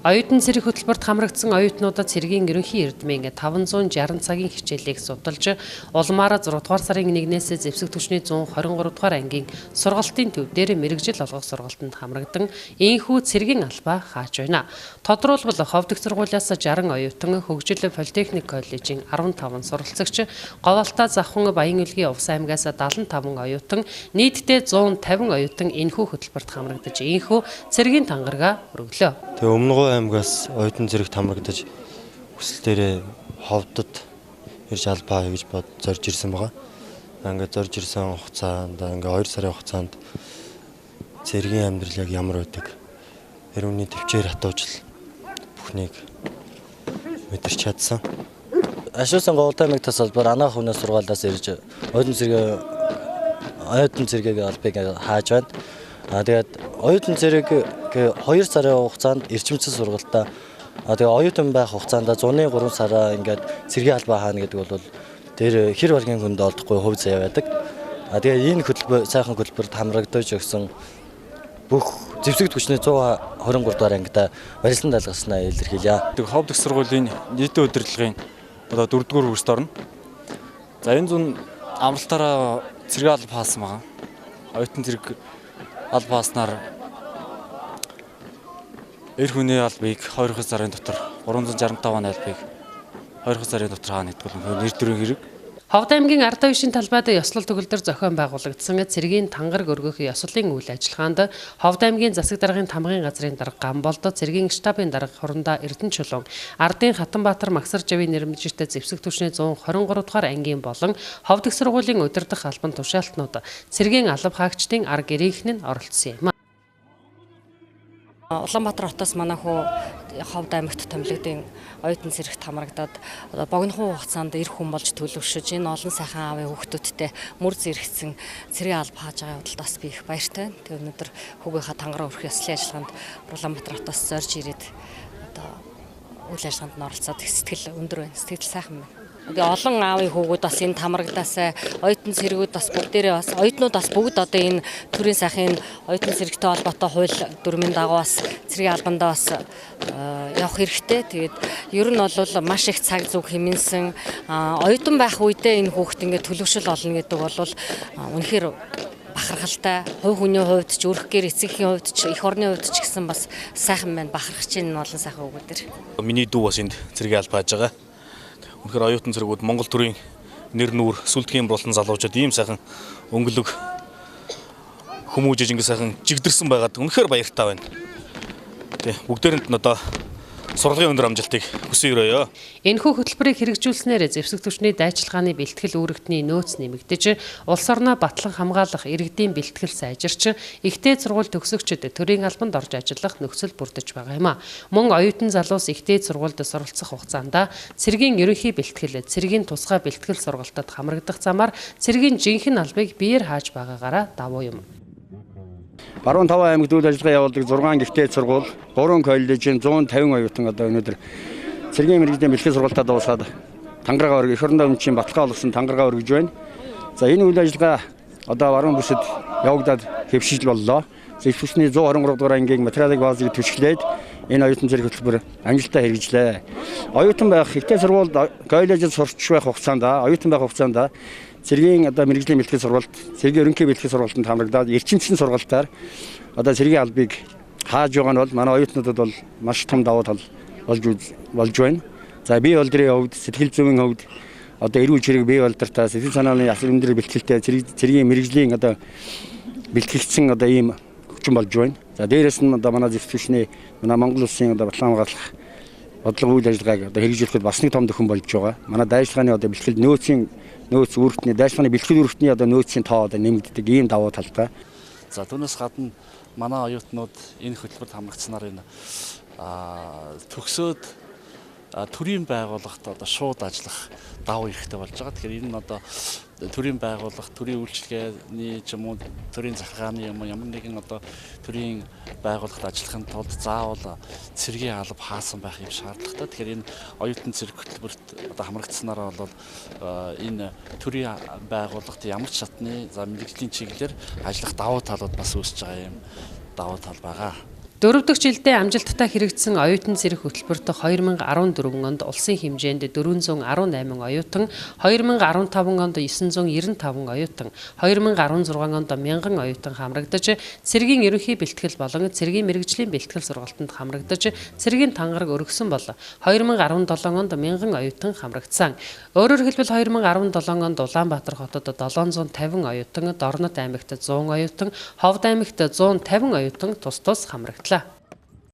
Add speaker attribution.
Speaker 1: Оюутан цэрэг хөтөлбөрт хамрагдсан оюутнуудад цэргийн ерөнхий эрдмийн 560 цагийн хичээлийг судалж, улмаараа 6 дугаар сарын 1-ээс зэвсэг түвшний 123 дугаар ангийн сургалтын төв дээр мэрэгжил олгох сургалтанд хамрагдан ийхүү цэргийн албаа хааж байна. Тодруулбал Ховд их сургуулиас 60 оюутан, Хөгжил политехник коллежийн 15 суралцагч, Говьалтай Завхан Баян-Улгийн Увс аймгаас 75 оюутан, нийтдээ 150 оюутан энэхүү хөтөлбөрт хамрагдаж ийхүү цэргийн тангараг өргөлөө.
Speaker 2: Тэгээ Өмнөгов аймгаас оюутан зэрэгт хамрагдаж хүсэл дээрээ Ховдод ирж албаа хийж зорж ирсэн байгаа. Ингээд зорж ирсэн хугацаанд ингээ 2 сарын хугацаанд цэргийн амьдрал яг ямар байдаг? Хэрвээ төвчээр хатуужл бүхнийг мэдэрч чадсан.
Speaker 3: Ашуусан Говьалтай аймаг тас албаар анаах хүнээс сургаалаас ирж оюутан цэрэгийн албыг хааж байна. Тэгээд оюутан цэрэг 2 сарын хугацаанд эрчимцэн сургалтаа тэгээ оюутан байх хугацаанд 103 сараа ингээд цэргийн албаа хаана гэдэг бол дээр хэр баргийн хүнд олдохгүй хувь заяа байдаг. Тэгээ энэ хөтөлбөр сайхан хөтөлбөрт хамрагдаж өгсөн бүх зэвсэг түвшний 123 дугаар ангида барилсан далгаснаа илэрхийлье.
Speaker 4: Ховд их сургуулийн нийтийн удирдлагын одоо 4-р курст орно. За энэ зүүн амралтаараа цэргийн алба хаасан байгаа. Оюутан цэрэг алба хааснаар эр хүний албыг 2 сарын дотор 365 айлбыг 2 сарын дотор хаана гэдэг нь нэр төрийн хэрэг.
Speaker 1: Ховд аймгийн Ардаа Ишийн талбайд ёслол төгөлдөр зохион байгуулагдсан цэргийн тангараг өргөх ёслолын үйл ажиллагаанд Ховд аймгийн засаг даргын тамгын газрын дарга Гамболд, цэргийн штабын дарга Хурандаа Эрдэнэ Чулуун, Ардын Хатанбаатар Магсар Жавийн нэрмжтэй зэвсэг түвшний 123 дугаар ангийн болон Ховд их сургуулийн удирдах албан тушаалтнууд цэргийн алба хаагчдын арга гэрийнхэн нь оролцсон юм.
Speaker 5: Улаанбаатар хотоос манай хүү Ховд аймагт томилогдын оюутан цэрэгт хамрагдаад богино хугацаанд эр хүн болж төлөвшөж энэ олон сайхан аавын хүүхдүүдтэй мөр зэрэгцэн цэргийн алба хааж байгаа явдалд бас би их баяртай байна. Тэгээ өнөөдөр хүүгийнхаа тангараа өргөх ёслолын ажиллагаанд Улаанбаатар хотоос зорж ирээд одоо үйл ажиллагаанд нь оролцоод сэтгэл өндөр байна. Сэтгэл сайхан байна. Тэгээ олон аавын хүүгүүд бас энэ тамрагдаас оюутан цэргүүд бас бүгдээрээ бас оюутнууд бас бүгд одоо энэ төрийн сайхын оюутан цэрэгтэй холбоотой хууль дүрмийн дагуу бас цэргийн албандаа бас явах хэрэгтэй. Тэгээд ер нь бол маш их цаг зүг хэмнэсэн оюутан байх үедээ энэ хүүхд ингээд төлөвшөл олно гэдэг бол үнэхээр бахархалтай. Хувь хүний хувьд ч өрх гэр эцгийн хувьд ч эх орны хувьд ч гэсэн бас сайхан байна. Бахархаж чинь олон сайхан хүүгүүдэр.
Speaker 6: Миний дүү бас энд цэргийн алба хааж байгаа. Үнэхээр оюутан цэргүүд Монгол төрийн нэр нүүр сүлдгийн болон залуучууд ийм сайхан өнгөлөг хүмүүжиж ингэ сайхан жигдэрсэн байгаад үнэхээр баяртай байна. Тэг бүгдээрэнд нь одоо сургалтын өндөр амжилтыг хүсэн өрөөё.
Speaker 1: Энэхүү хөтөлбөрийг хэрэгжүүлснээр зэвсэг түвшний дайчилгааны бэлтгэл үүрэгтний нөөц нэмэгдэж, улс орноо батлан хамгаалах иргэдийн бэлтгэл сайжирч, ихтэй сургууль төгсөгчид төрийн албанд орж ажиллах нөхцөл бүрдэж байгаа юм а. Мөн оюутан залуус ихтэй сургуульд суралцах хугацаанд цэргийн ерөнхий бэлтгэл, цэргийн тусгай бэлтгэл сургалтад хамрагдах замаар цэргийн жинхэнэ албыг биеэр хааж байгаагаараа давуу юм.
Speaker 7: Баруун 5 аймагт үйл ажиллагаа явуулдаг 6 гихтэй сургууль, 3 коллежийн 150 оюутан одоо өнөөдөр цэргийн мэргэжлийн бэлтгэл сургалтад дуусаад тангараагаа өргөх, эх орондоо өмчийн баталгаа олгосон тангараагаа өргөж байна. За энэ үйл ажиллагаа одоо баруун бүсэд явагдаад хэвшил боллоо. Зэвсэгчний 123 дугаар ангийн материалын баазыг түшиглээд энэ оюутан цэрэг хөтөлбөр амжилттай хэрэгжлээ. Оюутан байх ихтэй сургуульд коллежид сурч байх хугацаанд, оюутан байх хугацаанд цэргийн одоо мэргэжлийн бэлтгэл сургалт, цэргийн ерөнхий бэлтгэл сургалтанд хамрагдаад эрчимчлийн сургалтаар одоо цэргийн албыг хааж байгаа нь бол манай оюутнуудад бол маш том давуу тал болж байна. За бие болдрын хувьд, сэтгэл зүйн хувьд одоо эрүүл чирэг бие болдртаа сэтгэл санааны асар өндөр бэлтгэлтэй цэргийн мэргэжлийн одоо бэлтгэгдсэн одоо ийм хүчин болж байна. За дээрэс нь одоо манай зэвсэгчний манай Монгол улсын одоо батлан хамгаалах бодлого үйл ажиллагааг одоо хэрэгжүүлэхэд бас нэг том дөхөн болж байгаа. Манай дайчилгааны одоо бэлтгэл нөөц үүрэгтний дайчилгааны бэлтгэл үүрэгтний одоо нөөцийн тоо одоо нэмэгддэг ийм давуу талтай.
Speaker 8: За түүнээс гадна манай оюутнууд энэ хөтөлбөрт хамрагдсанаар энэ төгсөөд төрийн байгууллагт одоо шууд ажиллах давуу эрхтэй болж байгаа. Тэгэхээр энэ нь одоо төрийн байгууллага, төрийн үйлчилгээний ч юм уу, төрийн захиргааны юм уу ямар нэгэн одоо төрийн байгууллагт ажиллахын тулд заавал цэргийн алба хаасан байх юм шаардлагатай. Тэгэхээр энэ оюутан цэрэг хөтөлбөрт одоо хамрагдсанаар бол энэ төрийн байгууллагт ямар ч шатны за мэргэжлийн чиглэлээр ажиллах давуу талууд бас үүсэж байгаа юм давуу тал байгаа.
Speaker 1: Дөрөвдөг жилдээ амжилттай хэрэгжсэн оюутан цэрэг хөтөлбөрт 2014 онд улсын хэмжээнд 418 оюутан, 2015 онд 995 оюутан, 2016 онд 1000 оюутан хамрагдаж, цэргийн ерөнхий бэлтгэл болон цэргийн мэрэгжлийн бэлтгэл сургалтанд хамрагдаж, цэргийн тангараг өргөсөн бол 2017 онд 1000 оюутан хамрагдсан. Өөрөөр хэлбэл 2017 онд Улаанбаатар хотод 750 оюутан, Дорнот аймагт 100 оюутан, Ховд аймагт 150 оюутан тус хамрагдлаа.